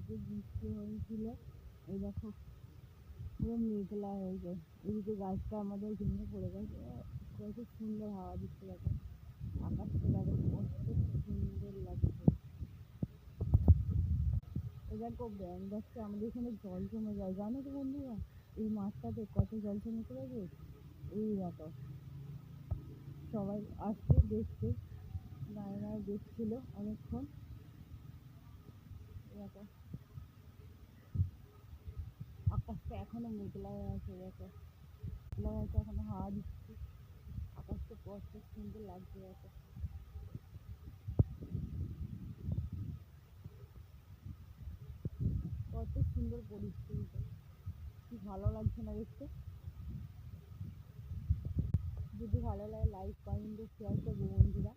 কালকে বৃষ্টি হয়েছিল। এই দেখো পুরো মেঘলা হয়ে যায়, এদিকে গাছটা আমাদের ভেঙে পড়ে গেছে। কত সুন্দর হাওয়া দিচ্ছে দেখো, আকাশটা দেখো কত সুন্দর লাগছে। এই দেখো ব্যাঙ দেখছে, আমাদের এখানে জল জমে যায় জানো তো বন্ধুরা, এই মাঠটাতে কত জল জমে পড়েছে। এই দেখো সবাই আসছে দেখতে, দাঁড়ায় দেখছিল অনেকক্ষণ। দেখো আকাশটা এখনো মেঘলা হয়ে আছে, দেখো মেঘলা হয়ে আছে, এখনো হাওয়া দিচ্ছে, আকাশটা কত সুন্দর লাগছে দেখো। কত সুন্দর পরিস্থিতিটা, কি ভালো লাগছে না দেখতে। যদি ভালো লাগে লাইক কমেন্ট শেয়ার করবো বন্ধুরা।